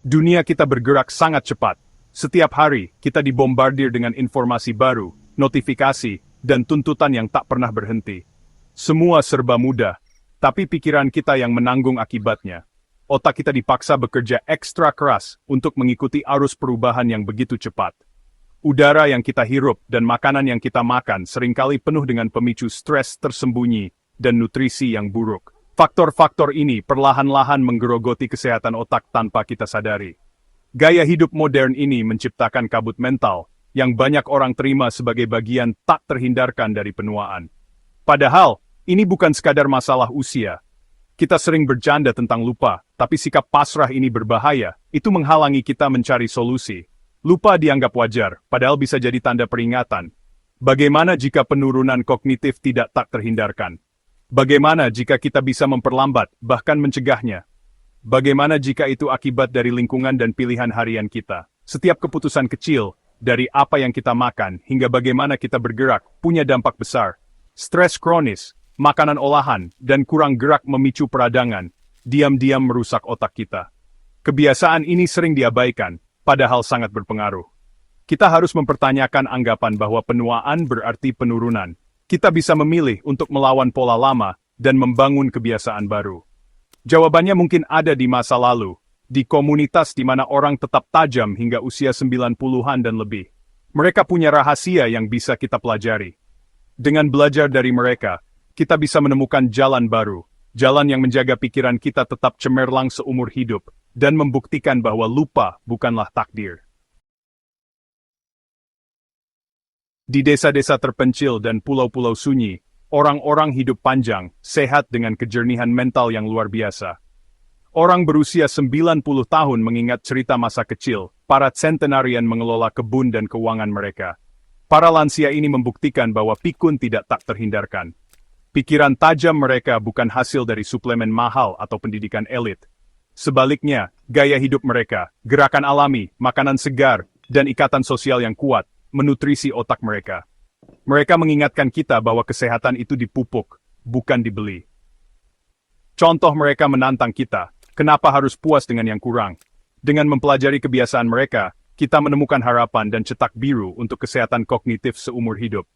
Dunia kita bergerak sangat cepat. Setiap hari, kita dibombardir dengan informasi baru, notifikasi, dan tuntutan yang tak pernah berhenti. Semua serba mudah, tapi pikiran kita yang menanggung akibatnya. Otak kita dipaksa bekerja ekstra keras untuk mengikuti arus perubahan yang begitu cepat. Udara yang kita hirup dan makanan yang kita makan seringkali penuh dengan pemicu stres tersembunyi dan nutrisi yang buruk. Faktor-faktor ini perlahan-lahan menggerogoti kesehatan otak tanpa kita sadari. Gaya hidup modern ini menciptakan kabut mental yang banyak orang terima sebagai bagian tak terhindarkan dari penuaan. Padahal, ini bukan sekadar masalah usia. Kita sering bercanda tentang lupa, tapi sikap pasrah ini berbahaya. Itu menghalangi kita mencari solusi. Lupa dianggap wajar, padahal bisa jadi tanda peringatan. Bagaimana jika penurunan kognitif tak terhindarkan? Bagaimana jika kita bisa memperlambat, bahkan mencegahnya? Bagaimana jika itu akibat dari lingkungan dan pilihan harian kita? Setiap keputusan kecil, dari apa yang kita makan hingga bagaimana kita bergerak, punya dampak besar. Stres kronis, makanan olahan, dan kurang gerak memicu peradangan, diam-diam merusak otak kita. Kebiasaan ini sering diabaikan, padahal sangat berpengaruh. Kita harus mempertanyakan anggapan bahwa penuaan berarti penurunan. Kita bisa memilih untuk melawan pola lama dan membangun kebiasaan baru. Jawabannya mungkin ada di masa lalu, di komunitas di mana orang tetap tajam hingga usia 90-an dan lebih. Mereka punya rahasia yang bisa kita pelajari. Dengan belajar dari mereka, kita bisa menemukan jalan baru, jalan yang menjaga pikiran kita tetap cemerlang seumur hidup, dan membuktikan bahwa lupa bukanlah takdir. Di desa-desa terpencil dan pulau-pulau sunyi, orang-orang hidup panjang, sehat dengan kejernihan mental yang luar biasa. Orang berusia 90 tahun mengingat cerita masa kecil, para centenarian mengelola kebun dan keuangan mereka. Para lansia ini membuktikan bahwa pikun tidak tak terhindarkan. Pikiran tajam mereka bukan hasil dari suplemen mahal atau pendidikan elit. Sebaliknya, gaya hidup mereka, gerakan alami, makanan segar, dan ikatan sosial yang kuat, menutrisi otak mereka. Mereka mengingatkan kita bahwa kesehatan itu dipupuk, bukan dibeli. Contoh mereka menantang kita, kenapa harus puas dengan yang kurang? Dengan mempelajari kebiasaan mereka, kita menemukan harapan dan cetak biru untuk kesehatan kognitif seumur hidup.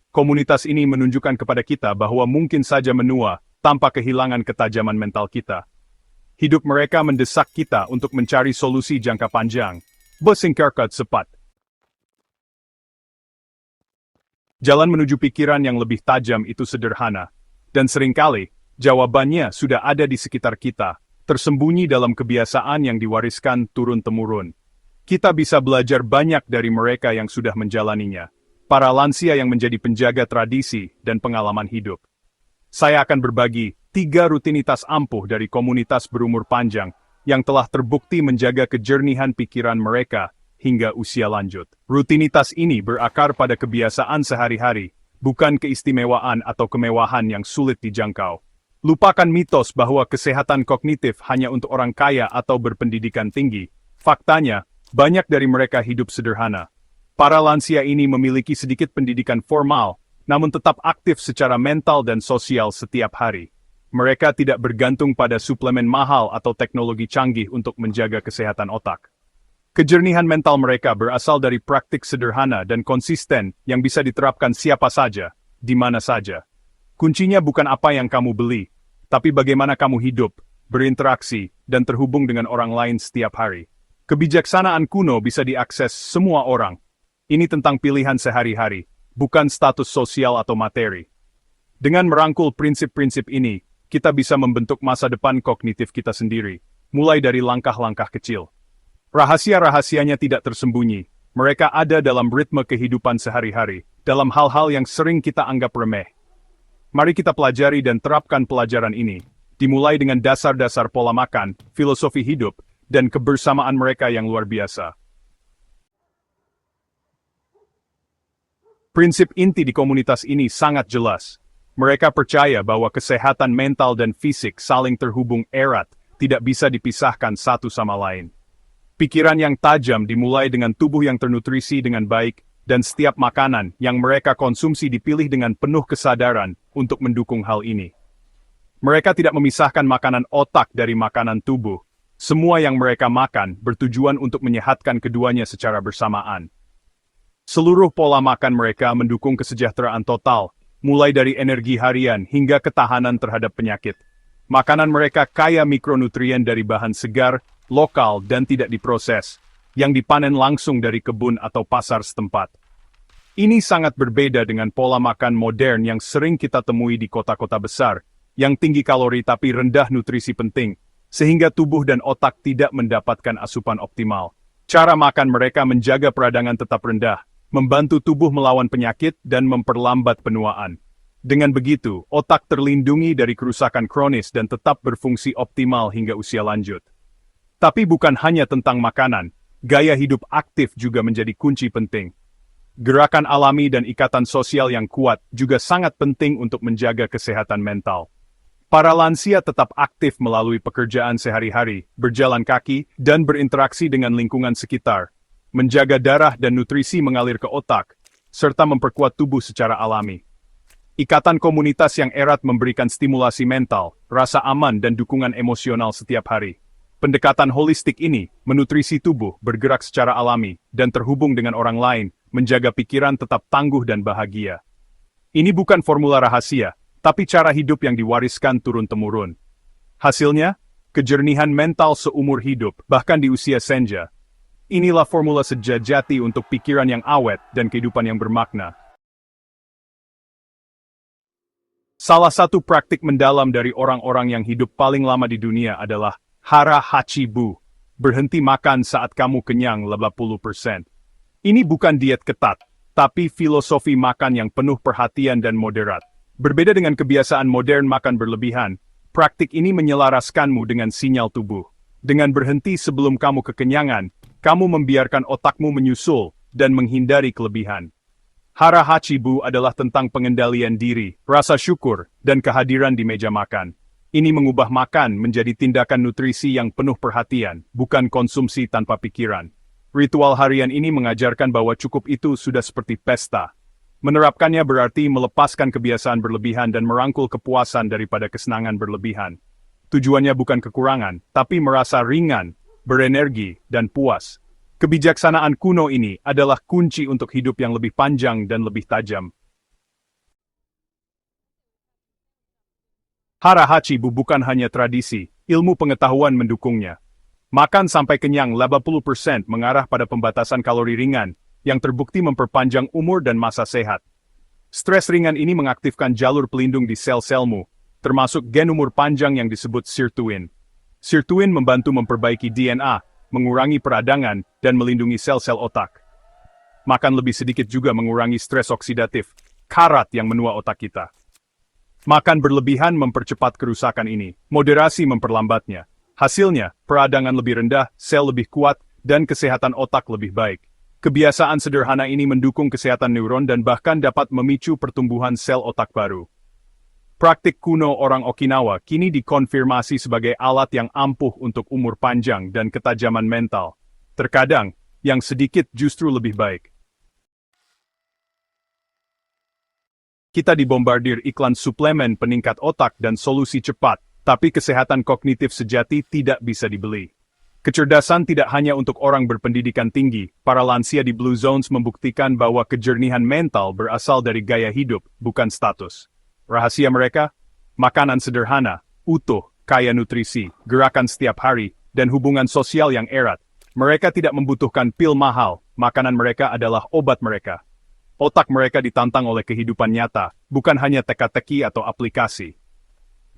Komunitas ini menunjukkan kepada kita bahwa mungkin saja menua tanpa kehilangan ketajaman mental kita. Hidup mereka mendesak kita untuk mencari solusi jangka panjang. Bersingkarkat cepat. Jalan menuju pikiran yang lebih tajam itu sederhana. Dan seringkali, jawabannya sudah ada di sekitar kita, tersembunyi dalam kebiasaan yang diwariskan turun-temurun. Kita bisa belajar banyak dari mereka yang sudah menjalaninya. Para lansia yang menjadi penjaga tradisi dan pengalaman hidup. Saya akan berbagi 3 rutinitas ampuh dari komunitas berumur panjang yang telah terbukti menjaga kejernihan pikiran mereka hingga usia lanjut. Rutinitas ini berakar pada kebiasaan sehari-hari, bukan keistimewaan atau kemewahan yang sulit dijangkau. Lupakan mitos bahwa kesehatan kognitif hanya untuk orang kaya atau berpendidikan tinggi. Faktanya, banyak dari mereka hidup sederhana. Para lansia ini memiliki sedikit pendidikan formal, namun tetap aktif secara mental dan sosial setiap hari. Mereka tidak bergantung pada suplemen mahal atau teknologi canggih untuk menjaga kesehatan otak. Kejernihan mental mereka berasal dari praktik sederhana dan konsisten yang bisa diterapkan siapa saja, di mana saja. Kuncinya bukan apa yang kamu beli, tapi bagaimana kamu hidup, berinteraksi, dan terhubung dengan orang lain setiap hari. Kebijaksanaan kuno bisa diakses semua orang. Ini tentang pilihan sehari-hari, bukan status sosial atau materi. Dengan merangkul prinsip-prinsip ini, kita bisa membentuk masa depan kognitif kita sendiri, mulai dari langkah-langkah kecil. Rahasia-rahasianya tidak tersembunyi, mereka ada dalam ritme kehidupan sehari-hari, dalam hal-hal yang sering kita anggap remeh. Mari kita pelajari dan terapkan pelajaran ini, dimulai dengan dasar-dasar pola makan, filosofi hidup, dan kebersamaan mereka yang luar biasa. Prinsip inti di komunitas ini sangat jelas. Mereka percaya bahwa kesehatan mental dan fisik saling terhubung erat, tidak bisa dipisahkan satu sama lain. Pikiran yang tajam dimulai dengan tubuh yang ternutrisi dengan baik, dan setiap makanan yang mereka konsumsi dipilih dengan penuh kesadaran untuk mendukung hal ini. Mereka tidak memisahkan makanan otak dari makanan tubuh. Semua yang mereka makan bertujuan untuk menyehatkan keduanya secara bersamaan. Seluruh pola makan mereka mendukung kesejahteraan total, mulai dari energi harian hingga ketahanan terhadap penyakit. Makanan mereka kaya mikronutrien dari bahan segar, lokal dan tidak diproses, yang dipanen langsung dari kebun atau pasar setempat. Ini sangat berbeda dengan pola makan modern yang sering kita temui di kota-kota besar, yang tinggi kalori tapi rendah nutrisi penting, sehingga tubuh dan otak tidak mendapatkan asupan optimal. Cara makan mereka menjaga peradangan tetap rendah, membantu tubuh melawan penyakit dan memperlambat penuaan. Dengan begitu, otak terlindungi dari kerusakan kronis dan tetap berfungsi optimal hingga usia lanjut. Tapi bukan hanya tentang makanan, gaya hidup aktif juga menjadi kunci penting. Gerakan alami dan ikatan sosial yang kuat juga sangat penting untuk menjaga kesehatan mental. Para lansia tetap aktif melalui pekerjaan sehari-hari, berjalan kaki, dan berinteraksi dengan lingkungan sekitar, menjaga darah dan nutrisi mengalir ke otak, serta memperkuat tubuh secara alami. Ikatan komunitas yang erat memberikan stimulasi mental, rasa aman dan dukungan emosional setiap hari. Pendekatan holistik ini menutrisi tubuh, bergerak secara alami, dan terhubung dengan orang lain, menjaga pikiran tetap tangguh dan bahagia. Ini bukan formula rahasia, tapi cara hidup yang diwariskan turun-temurun. Hasilnya, kejernihan mental seumur hidup, bahkan di usia senja. Inilah formula sejati untuk pikiran yang awet dan kehidupan yang bermakna. Salah satu praktik mendalam dari orang-orang yang hidup paling lama di dunia adalah hara hachi bu, berhenti makan saat kamu kenyang 80%. Ini bukan diet ketat, tapi filosofi makan yang penuh perhatian dan moderat. Berbeda dengan kebiasaan modern makan berlebihan, praktik ini menyelaraskanmu dengan sinyal tubuh. Dengan berhenti sebelum kamu kekenyangan, kamu membiarkan otakmu menyusul dan menghindari kelebihan. Hara hachibu adalah tentang pengendalian diri, rasa syukur, dan kehadiran di meja makan. Ini mengubah makan menjadi tindakan nutrisi yang penuh perhatian, bukan konsumsi tanpa pikiran. Ritual harian ini mengajarkan bahwa cukup itu sudah seperti pesta. Menerapkannya berarti melepaskan kebiasaan berlebihan dan merangkul kepuasan daripada kesenangan berlebihan. Tujuannya bukan kekurangan, tapi merasa ringan, berenergi, dan puas. Kebijaksanaan kuno ini adalah kunci untuk hidup yang lebih panjang dan lebih tajam. Hara hachibu bukan hanya tradisi, ilmu pengetahuan mendukungnya. Makan sampai kenyang 80% mengarah pada pembatasan kalori ringan, yang terbukti memperpanjang umur dan masa sehat. Stres ringan ini mengaktifkan jalur pelindung di sel-selmu, termasuk gen umur panjang yang disebut sirtuin. Sirtuin membantu memperbaiki DNA, mengurangi peradangan, dan melindungi sel-sel otak. Makan lebih sedikit juga mengurangi stres oksidatif, karat yang menua otak kita. Makan berlebihan mempercepat kerusakan ini, moderasi memperlambatnya. Hasilnya, peradangan lebih rendah, sel lebih kuat, dan kesehatan otak lebih baik. Kebiasaan sederhana ini mendukung kesehatan neuron dan bahkan dapat memicu pertumbuhan sel otak baru. Praktik kuno orang Okinawa kini dikonfirmasi sebagai alat yang ampuh untuk umur panjang dan ketajaman mental. Terkadang, yang sedikit justru lebih baik. Kita dibombardir iklan suplemen peningkat otak dan solusi cepat, tapi kesehatan kognitif sejati tidak bisa dibeli. Kecerdasan tidak hanya untuk orang berpendidikan tinggi, para lansia di Blue Zones membuktikan bahwa kejernihan mental berasal dari gaya hidup, bukan status. Rahasia mereka? Makanan sederhana, utuh, kaya nutrisi, gerakan setiap hari, dan hubungan sosial yang erat. Mereka tidak membutuhkan pil mahal, makanan mereka adalah obat mereka. Otak mereka ditantang oleh kehidupan nyata, bukan hanya teka-teki atau aplikasi.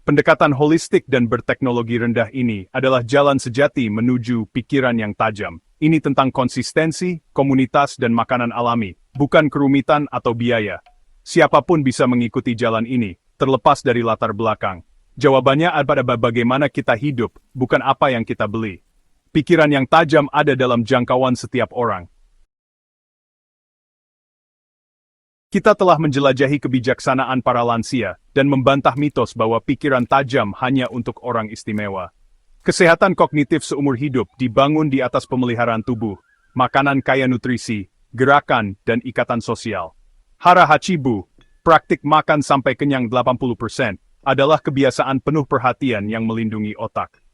Pendekatan holistik dan berteknologi rendah ini adalah jalan sejati menuju pikiran yang tajam. Ini tentang konsistensi, komunitas, dan makanan alami, bukan kerumitan atau biaya. Siapapun bisa mengikuti jalan ini, terlepas dari latar belakang. Jawabannya ada pada bagaimana kita hidup, bukan apa yang kita beli. Pikiran yang tajam ada dalam jangkauan setiap orang. Kita telah menjelajahi kebijaksanaan para lansia dan membantah mitos bahwa pikiran tajam hanya untuk orang istimewa. Kesehatan kognitif seumur hidup dibangun di atas pemeliharaan tubuh, makanan kaya nutrisi, gerakan, dan ikatan sosial. Hara hachibu, praktik makan sampai kenyang 80%, adalah kebiasaan penuh perhatian yang melindungi otak.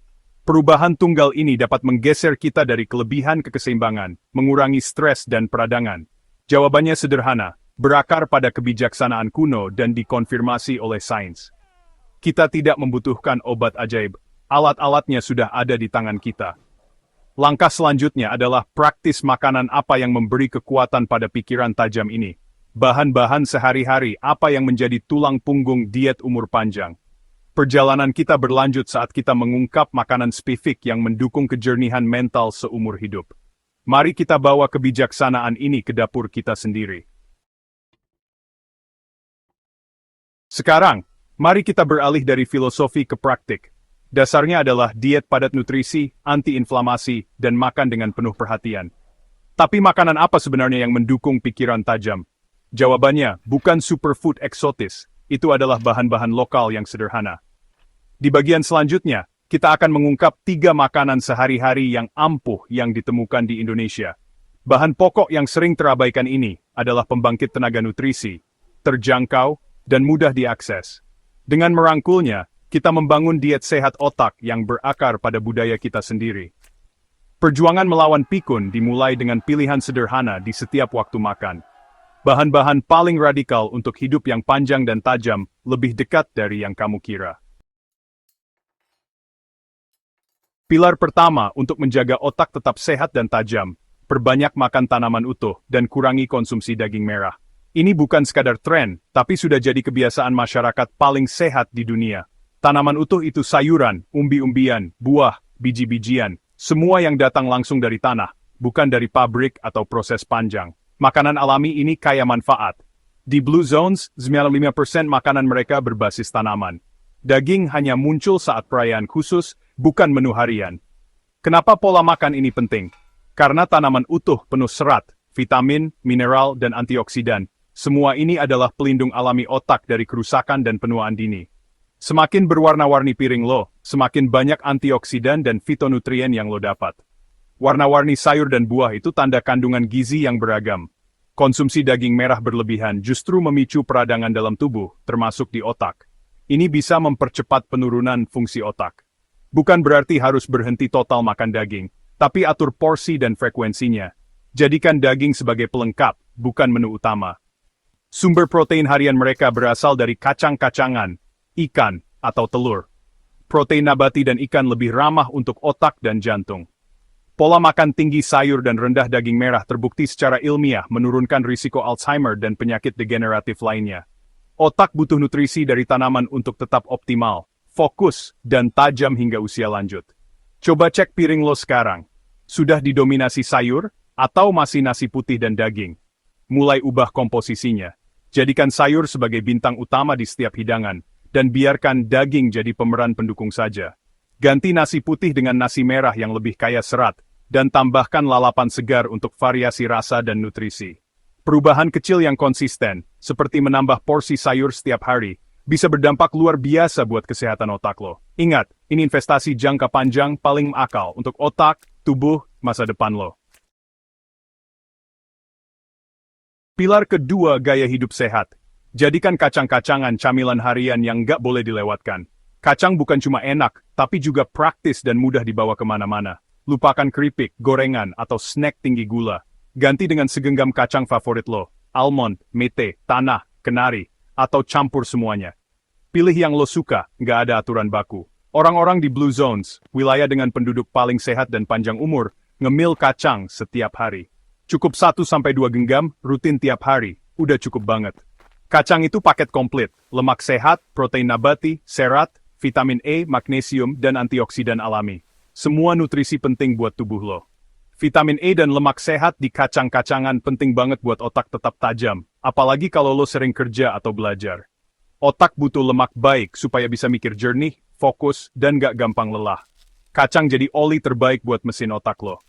Perubahan tunggal ini dapat menggeser kita dari kelebihan ke keseimbangan, mengurangi stres dan peradangan. Jawabannya sederhana, berakar pada kebijaksanaan kuno dan dikonfirmasi oleh sains. Kita tidak membutuhkan obat ajaib, alat-alatnya sudah ada di tangan kita. Langkah selanjutnya adalah praktis makanan apa yang memberi kekuatan pada pikiran tajam ini. Bahan-bahan sehari-hari apa yang menjadi tulang punggung diet umur panjang. Perjalanan kita berlanjut saat kita mengungkap makanan spesifik yang mendukung kejernihan mental seumur hidup. Mari kita bawa kebijaksanaan ini ke dapur kita sendiri. Sekarang, mari kita beralih dari filosofi ke praktik. Dasarnya adalah diet padat nutrisi, anti-inflamasi, dan makan dengan penuh perhatian. Tapi makanan apa sebenarnya yang mendukung pikiran tajam? Jawabannya, bukan superfood eksotis. Itu adalah bahan-bahan lokal yang sederhana. Di bagian selanjutnya, kita akan mengungkap 3 makanan sehari-hari yang ampuh yang ditemukan di Indonesia. Bahan pokok yang sering terabaikan ini adalah pembangkit tenaga nutrisi, terjangkau, dan mudah diakses. Dengan merangkulnya, kita membangun diet sehat otak yang berakar pada budaya kita sendiri. Perjuangan melawan pikun dimulai dengan pilihan sederhana di setiap waktu makan. Bahan-bahan paling radikal untuk hidup yang panjang dan tajam lebih dekat dari yang kamu kira. Pilar pertama untuk menjaga otak tetap sehat dan tajam, perbanyak makan tanaman utuh dan kurangi konsumsi daging merah. Ini bukan sekadar tren, tapi sudah jadi kebiasaan masyarakat paling sehat di dunia. Tanaman utuh itu sayuran, umbi-umbian, buah, biji-bijian, semua yang datang langsung dari tanah, bukan dari pabrik atau proses panjang. Makanan alami ini kaya manfaat. Di Blue Zones, 95% makanan mereka berbasis tanaman. Daging hanya muncul saat perayaan khusus, bukan menu harian. Kenapa pola makan ini penting? Karena tanaman utuh penuh serat, vitamin, mineral, dan antioksidan. Semua ini adalah pelindung alami otak dari kerusakan dan penuaan dini. Semakin berwarna-warni piring lo, semakin banyak antioksidan dan fitonutrien yang lo dapat. Warna-warni sayur dan buah itu tanda kandungan gizi yang beragam. Konsumsi daging merah berlebihan justru memicu peradangan dalam tubuh, termasuk di otak. Ini bisa mempercepat penurunan fungsi otak. Bukan berarti harus berhenti total makan daging, tapi atur porsi dan frekuensinya. Jadikan daging sebagai pelengkap, bukan menu utama. Sumber protein harian mereka berasal dari kacang-kacangan, ikan, atau telur. Protein nabati dan ikan lebih ramah untuk otak dan jantung. Pola makan tinggi sayur dan rendah daging merah terbukti secara ilmiah menurunkan risiko Alzheimer dan penyakit degeneratif lainnya. Otak butuh nutrisi dari tanaman untuk tetap optimal, fokus, dan tajam hingga usia lanjut. Coba cek piring lo sekarang. Sudah didominasi sayur, atau masih nasi putih dan daging? Mulai ubah komposisinya. Jadikan sayur sebagai bintang utama di setiap hidangan, dan biarkan daging jadi pemeran pendukung saja. Ganti nasi putih dengan nasi merah yang lebih kaya serat, dan tambahkan lalapan segar untuk variasi rasa dan nutrisi. Perubahan kecil yang konsisten, seperti menambah porsi sayur setiap hari, bisa berdampak luar biasa buat kesehatan otak lo. Ingat, ini investasi jangka panjang paling akal untuk otak, tubuh, masa depan lo. Pilar kedua gaya hidup sehat. Jadikan kacang-kacangan camilan harian yang nggak boleh dilewatkan. Kacang bukan cuma enak, tapi juga praktis dan mudah dibawa kemana-mana. Lupakan keripik, gorengan, atau snack tinggi gula. Ganti dengan segenggam kacang favorit lo, almond, mete, tanah, kenari, atau campur semuanya. Pilih yang lo suka, nggak ada aturan baku. Orang-orang di Blue Zones, wilayah dengan penduduk paling sehat dan panjang umur, ngemil kacang setiap hari. Cukup 1-2 genggam, rutin tiap hari, udah cukup banget. Kacang itu paket komplit, lemak sehat, protein nabati, serat, vitamin E, magnesium, dan antioksidan alami. Semua nutrisi penting buat tubuh lo. Vitamin E dan lemak sehat di kacang-kacangan penting banget buat otak tetap tajam, apalagi kalau lo sering kerja atau belajar. Otak butuh lemak baik supaya bisa mikir jernih, fokus, dan gak gampang lelah. Kacang jadi oli terbaik buat mesin otak lo.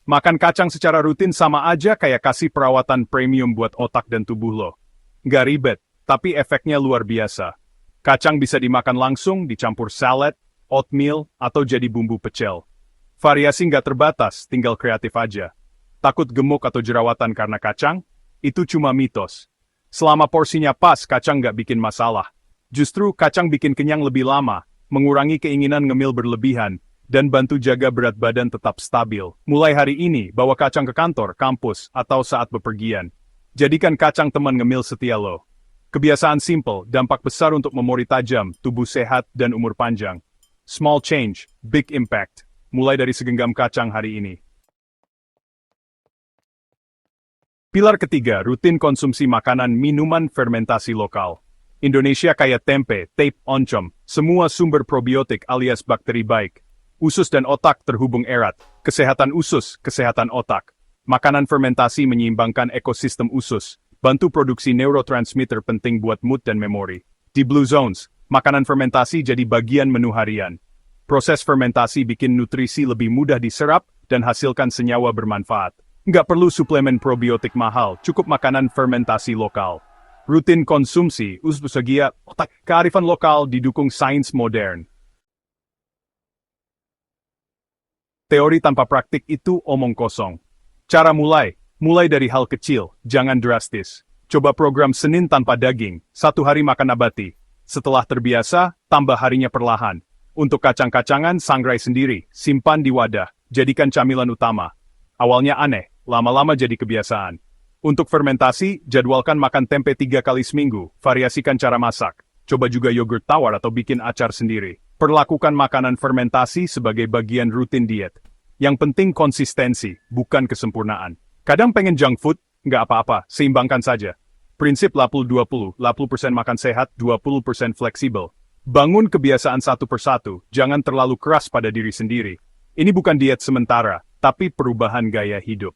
Makan kacang secara rutin sama aja kayak kasih perawatan premium buat otak dan tubuh lo. Nggak ribet, tapi efeknya luar biasa. Kacang bisa dimakan langsung, dicampur salad, oatmeal, atau jadi bumbu pecel. Variasi nggak terbatas, tinggal kreatif aja. Takut gemuk atau jerawatan karena kacang? Itu cuma mitos. Selama porsinya pas, kacang nggak bikin masalah. Justru kacang bikin kenyang lebih lama, mengurangi keinginan ngemil berlebihan, dan bantu jaga berat badan tetap stabil. Mulai hari ini, bawa kacang ke kantor, kampus, atau saat bepergian. Jadikan kacang teman ngemil setia lo. Kebiasaan simple, dampak besar untuk memori tajam, tubuh sehat, dan umur panjang. Small change, big impact. Mulai dari segenggam kacang hari ini. Pilar ketiga, rutin konsumsi makanan minuman fermentasi lokal. Indonesia kaya tempe, tape, oncom, semua sumber probiotik alias bakteri baik. Usus dan otak terhubung erat. Kesehatan usus, kesehatan otak. Makanan fermentasi menyeimbangkan ekosistem usus. Bantu produksi neurotransmitter penting buat mood dan memori. Di Blue Zones, makanan fermentasi jadi bagian menu harian. Proses fermentasi bikin nutrisi lebih mudah diserap dan hasilkan senyawa bermanfaat. Nggak perlu suplemen probiotik mahal, cukup makanan fermentasi lokal. Rutin konsumsi, usbusagia, otak, kearifan lokal didukung sains modern. Teori tanpa praktik itu omong kosong. Cara mulai dari hal kecil, jangan drastis. Coba program Senin tanpa daging, 1 hari makan nabati. Setelah terbiasa, tambah harinya perlahan. Untuk kacang-kacangan, sangrai sendiri, simpan di wadah, jadikan camilan utama. Awalnya aneh, lama-lama jadi kebiasaan. Untuk fermentasi, jadwalkan makan tempe 3 kali seminggu, variasikan cara masak. Coba juga yogurt tawar atau bikin acar sendiri. Perlakukan makanan fermentasi sebagai bagian rutin diet. Yang penting konsistensi, bukan kesempurnaan. Kadang pengen junk food, nggak apa-apa, seimbangkan saja. Prinsip 80-20, 80% makan sehat, 20% fleksibel. Bangun kebiasaan satu persatu, jangan terlalu keras pada diri sendiri. Ini bukan diet sementara, tapi perubahan gaya hidup.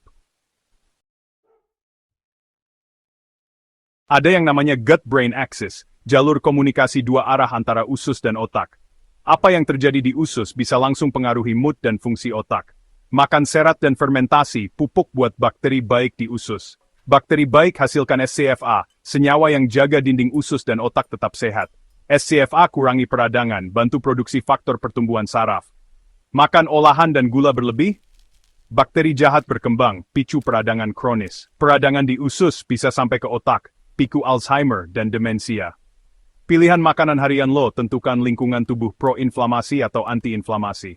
Ada yang namanya gut-brain axis, jalur komunikasi dua arah antara usus dan otak. Apa yang terjadi di usus bisa langsung pengaruhi mood dan fungsi otak. Makan serat dan fermentasi, pupuk buat bakteri baik di usus. Bakteri baik hasilkan SCFA, senyawa yang jaga dinding usus dan otak tetap sehat. SCFA kurangi peradangan, bantu produksi faktor pertumbuhan saraf. Makan olahan dan gula berlebih? Bakteri jahat berkembang, picu peradangan kronis. Peradangan di usus bisa sampai ke otak, picu Alzheimer dan demensia. Pilihan makanan harian lo tentukan lingkungan tubuh pro-inflamasi atau anti-inflamasi.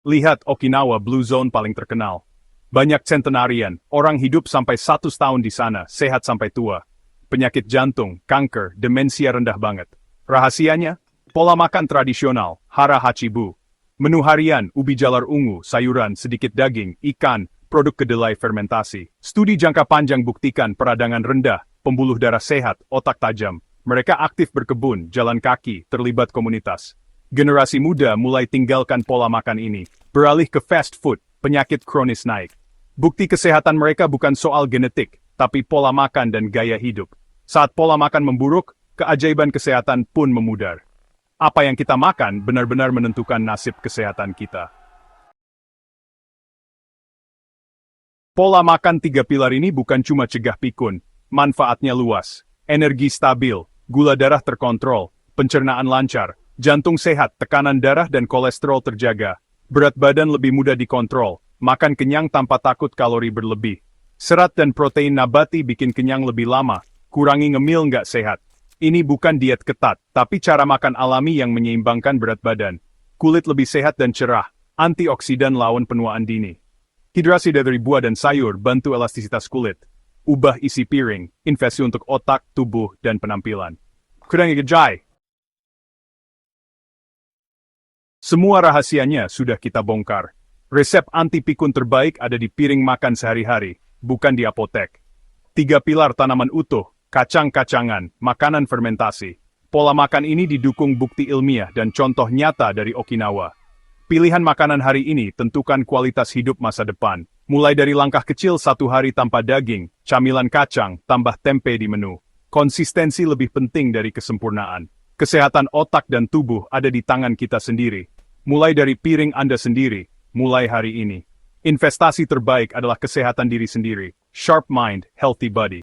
Lihat Okinawa Blue Zone paling terkenal. Banyak centenarian, orang hidup sampai 100 tahun di sana, sehat sampai tua. Penyakit jantung, kanker, demensia rendah banget. Rahasianya? Pola makan tradisional, hara hachibu. Menu harian, ubi jalar ungu, sayuran, sedikit daging, ikan, produk kedelai fermentasi. Studi jangka panjang buktikan peradangan rendah, pembuluh darah sehat, otak tajam. Mereka aktif berkebun, jalan kaki, terlibat komunitas. Generasi muda mulai tinggalkan pola makan ini, beralih ke fast food, penyakit kronis naik. Bukti kesehatan mereka bukan soal genetik, tapi pola makan dan gaya hidup. Saat pola makan memburuk, keajaiban kesehatan pun memudar. Apa yang kita makan benar-benar menentukan nasib kesehatan kita. Pola makan 3 pilar ini bukan cuma cegah pikun, manfaatnya luas. Energi stabil, gula darah terkontrol, pencernaan lancar, jantung sehat, tekanan darah dan kolesterol terjaga, berat badan lebih mudah dikontrol, makan kenyang tanpa takut kalori berlebih. Serat dan protein nabati bikin kenyang lebih lama, kurangi ngemil nggak sehat. Ini bukan diet ketat, tapi cara makan alami yang menyeimbangkan berat badan. Kulit lebih sehat dan cerah, antioksidan lawan penuaan dini. Hidrasi dari buah dan sayur bantu elastisitas kulit. Ubah isi piring, investasi untuk otak, tubuh, dan penampilan. Kurangi gejai. Semua rahasianya sudah kita bongkar. Resep anti pikun terbaik ada di piring makan sehari-hari, bukan di apotek. 3 pilar tanaman utuh, kacang-kacangan, makanan fermentasi. Pola makan ini didukung bukti ilmiah dan contoh nyata dari Okinawa. Pilihan makanan hari ini tentukan kualitas hidup masa depan. Mulai dari langkah kecil 1 hari tanpa daging, camilan kacang, tambah tempe di menu. Konsistensi lebih penting dari kesempurnaan. Kesehatan otak dan tubuh ada di tangan kita sendiri. Mulai dari piring Anda sendiri, mulai hari ini. Investasi terbaik adalah kesehatan diri sendiri. Sharp mind, healthy body.